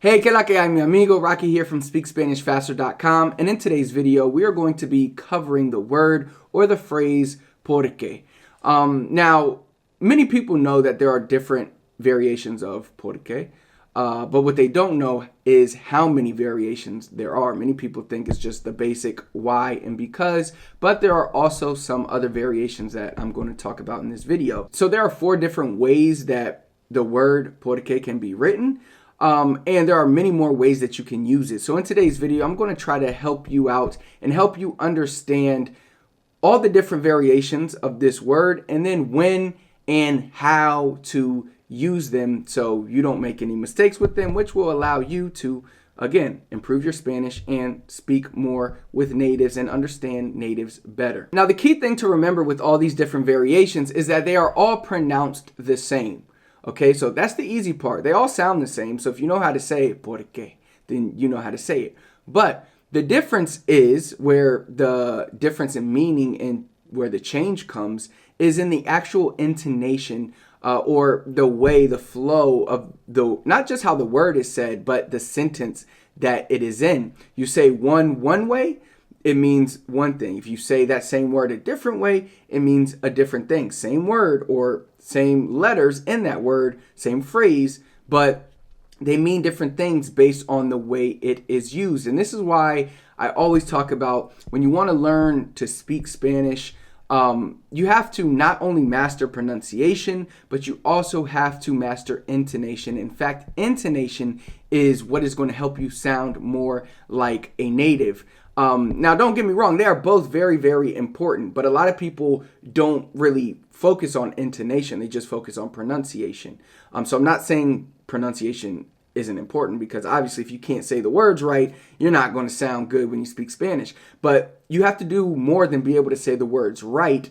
Hey, que la que hay, mi amigo? Rocky here from SpeakSpanishFaster.com, and in today's video, we are going to be covering the word or the phrase porque. Now, many people know that there are different variations of porque, but what they don't know is how many variations there are. Many people think it's just the basic why and because, but there are also some other variations that I'm going to talk about in this video. So there are 4 different ways that the word porque can be written. And there are many more ways that you can use it. So in today's video, I'm going to try to help you out and help you understand all the different variations of this word and then when and how to use them so you don't make any mistakes with them, which will allow you to, again, improve your Spanish and speak more with natives and understand natives better. Now, the key thing to remember with all these different variations is that they are all pronounced the same. Okay, so that's the easy part. They all sound the same. So if you know how to say porque, then you know how to say it. But the difference is where the difference in meaning and where the change comes is in the actual intonation or the way, the flow of not just how the word is said, but the sentence that it is in. You say one way, it means one thing. If you say that same word a different way, it means a different thing. Same word or same letters in that word, same phrase, but they mean different things based on the way it is used. And this is why I always talk about when you want to learn to speak Spanish, you have to not only master pronunciation, but you also have to master intonation. In fact, intonation is what is going to help you sound more like a native. Now, don't get me wrong, they are both very, very important, but a lot of people don't really focus on intonation. They just focus on pronunciation. So I'm not saying pronunciation isn't important because obviously if you can't say the words right, you're not going to sound good when you speak Spanish. But you have to do more than be able to say the words right.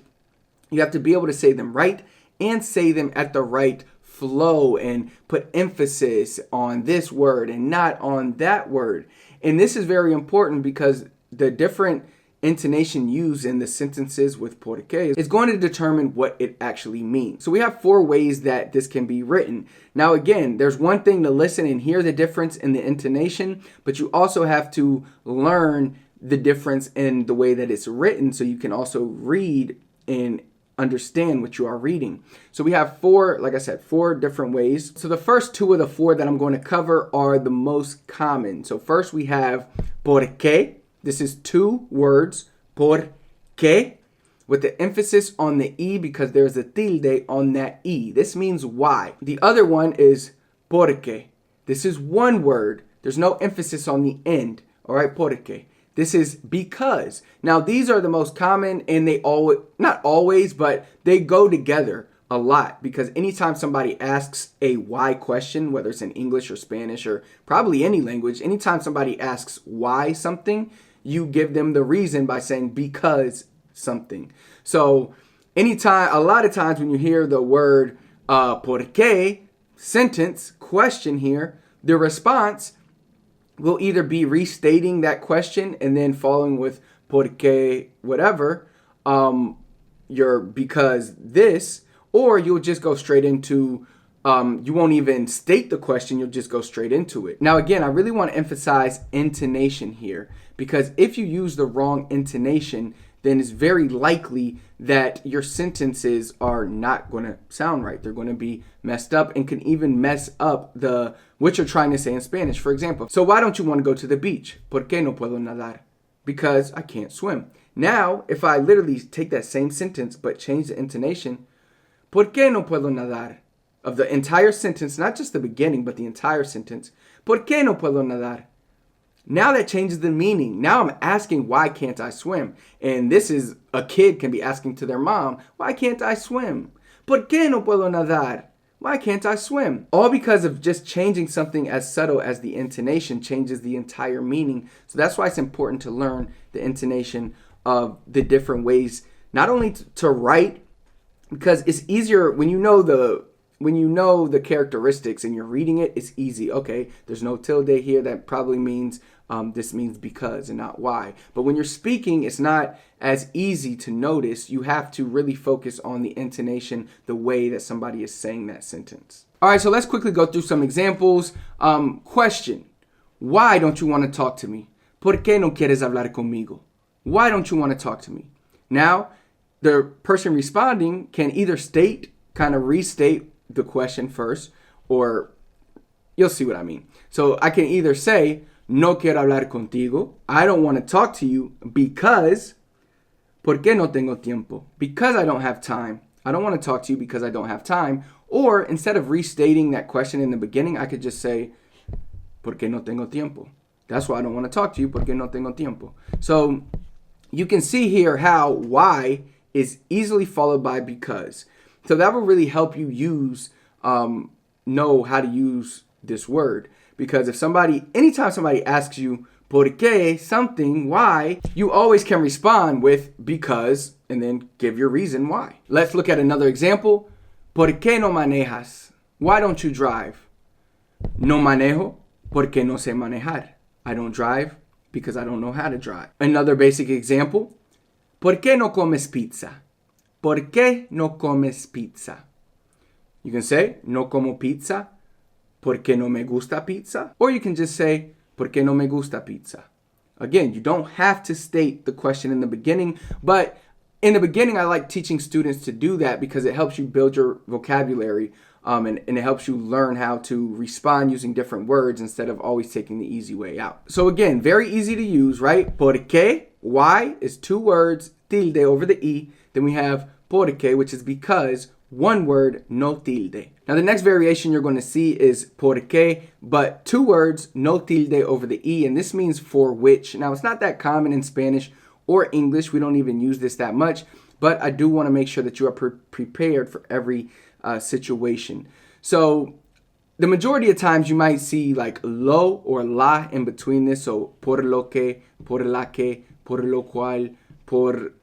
You have to be able to say them right and say them at the right flow and put emphasis on this word and not on that word. And this is very important because the different intonation used in the sentences with porque is going to determine what it actually means. So we have 4 ways that this can be written. Now, again, there's one thing to listen and hear the difference in the intonation, but you also have to learn the difference in the way that it's written so you can also read and understand what you are reading. So we have 4, like I said, 4 different ways. So the first 2 of the 4 that I'm going to cover are the most common. So first we have porque. This is 2 words, porque, with the emphasis on the E because there's a tilde on that E. This means why. The other one is porque. This is 1 word. There's no emphasis on the end. All right, porque. This is because. Now, these are the most common and they always, not always, but they go together a lot because anytime somebody asks a why question, whether it's in English or Spanish or probably any language, anytime somebody asks why something, you give them the reason by saying because something. So a lot of times when you hear the word porque, sentence, question here, the response will either be restating that question and then following with porque whatever, your because this, or you'll just go straight into you won't even state the question, you'll just go straight into it. Now, again, I really want to emphasize intonation here because if you use the wrong intonation, then it's very likely that your sentences are not going to sound right. They're going to be messed up and can even mess up what you're trying to say in Spanish. For example, so why don't you want to go to the beach? ¿Por qué no puedo nadar? Because I can't swim. Now, if I literally take that same sentence but change the intonation, ¿por qué no puedo nadar? Of the entire sentence, not just the beginning, but the entire sentence. ¿Por qué no puedo nadar? Now that changes the meaning. Now I'm asking, why can't I swim? And this is a kid can be asking to their mom, why can't I swim? ¿Por qué no puedo nadar? Why can't I swim? All because of just changing something as subtle as the intonation changes the entire meaning. So that's why it's important to learn the intonation of the different ways, not only to write, because it's easier when you know the characteristics and you're reading it, it's easy. Okay, there's no tilde here. That probably means this means because and not why. But when you're speaking, it's not as easy to notice. You have to really focus on the intonation, the way that somebody is saying that sentence. All right, so let's quickly go through some examples. Question: why don't you want to talk to me? ¿Por qué no quieres hablar conmigo? Why don't you want to talk to me? Now, the person responding can either kind of restate the question first, or you'll see what I mean. So I can either say, no quiero hablar contigo. I don't want to talk to you because, porque no tengo tiempo. Because I don't have time. I don't want to talk to you because I don't have time. Or instead of restating that question in the beginning, I could just say, porque no tengo tiempo. That's why I don't want to talk to you, porque no tengo tiempo. So you can see here how why is easily followed by because. So that will really help you know how to use this word. Because anytime somebody asks you, por qué, something, why, you always can respond with because and then give your reason why. Let's look at another example. ¿Por qué no manejas? Why don't you drive? No manejo porque no sé manejar. I don't drive because I don't know how to drive. Another basic example. ¿Por qué no comes pizza? ¿Por qué no comes pizza? You can say, no como pizza porque no me gusta pizza. Or you can just say, porque no me gusta pizza. Again, you don't have to state the question in the beginning, but in the beginning, I like teaching students to do that because it helps you build your vocabulary and it helps you learn how to respond using different words instead of always taking the easy way out. So again, very easy to use, right? Porque, why, is 2 words, tilde over the E. Then we have porque, which is because, 1 word, no tilde. Now the next variation you're going to see is porque, but 2 words, no tilde over the E, and this means for which. Now it's not that common in Spanish or English. We don't even use this that much, but I do want to make sure that you are prepared for every situation. So the majority of times you might see like lo or la in between this. So por lo que, por la que, por lo cual, por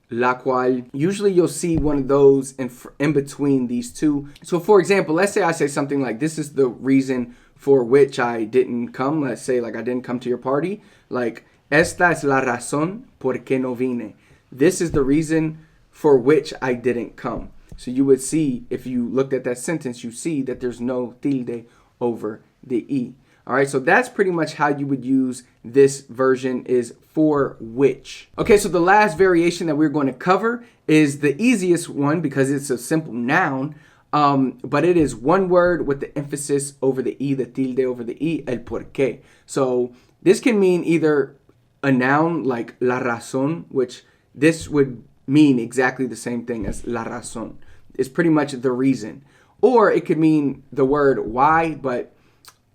la cual. Usually you'll see one of those in between these two. So for example, let's say I say something like, this is the reason for which I didn't come. Let's say like I didn't come to your party. Like, esta es la razón por qué no vine. This is the reason for which I didn't come. So you would see, if you looked at that sentence, you see that there's no tilde over the E. All right, so that's pretty much how you would use this version, is for which. Okay, so the last variation that we're going to cover is the easiest one because it's a simple noun, but it is 1 word with the emphasis over the E, the tilde over the E, el porqué. So this can mean either a noun like la razón, which this would mean exactly the same thing as la razón. It's pretty much the reason. Or it could mean the word why, but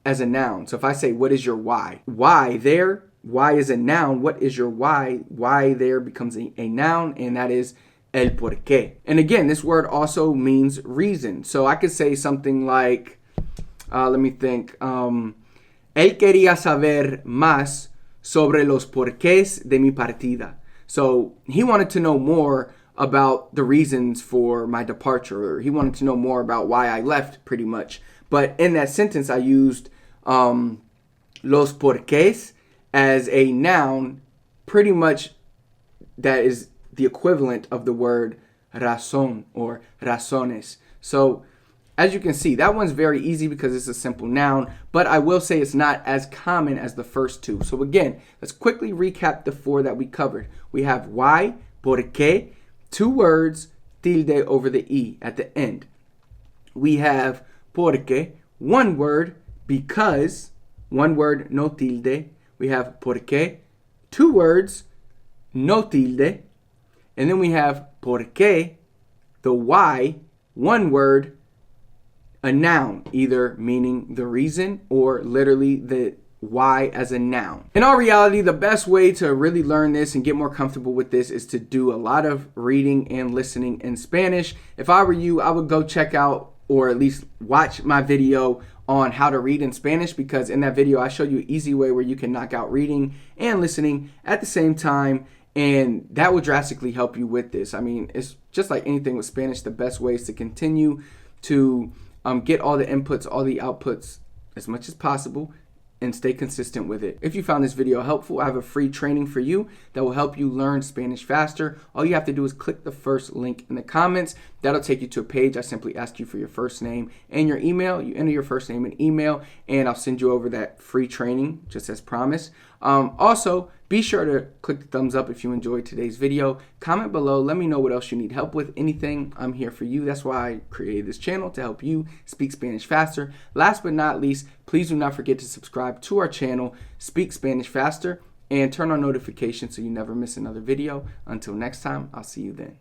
as a noun. So if I say, what is your why? Why there, why is a noun. What is your why? Why there becomes a noun, and that is el porqué. And again, this word also means reason. So I could say something like, let me think. Él quería saber más sobre los porqués de mi partida. So he wanted to know more about the reasons for my departure, or he wanted to know more about why I left, pretty much. But in that sentence, I used los porqués as a noun, pretty much that is the equivalent of the word razón or razones. So as you can see, that one's very easy because it's a simple noun, but I will say it's not as common as the first 2. So again, let's quickly recap the 4 that we covered. We have why, porque, 2 words, tilde over the E at the end. We have porque, 1 word, because, 1 word, no tilde. We have porque, 2 words, no tilde. And then we have porqué, the why, 1 word, a noun, either meaning the reason or literally the why as a noun. In all reality, the best way to really learn this and get more comfortable with this is to do a lot of reading and listening in Spanish. If I were you, I would go check out, or at least watch my video on how to read in Spanish, because in that video I show you an easy way where you can knock out reading and listening at the same time, and that will drastically help you with this. I mean, it's just like anything with Spanish, the best way is to continue to get all the inputs, all the outputs as much as possible, and stay consistent with it. If you found this video helpful, I have a free training for you that will help you learn Spanish faster. All you have to do is click the first link in the comments. That'll take you to a page. I simply ask you for your first name and your email. You enter your first name and email, and I'll send you over that free training just as promised. Also, be sure to click the thumbs up if you enjoyed today's video. Comment below. Let me know what else you need help with. Anything, I'm here for you. That's why I created this channel, to help you speak Spanish faster. Last but not least, please do not forget to subscribe to our channel, Speak Spanish Faster, and turn on notifications so you never miss another video. Until next time, I'll see you then.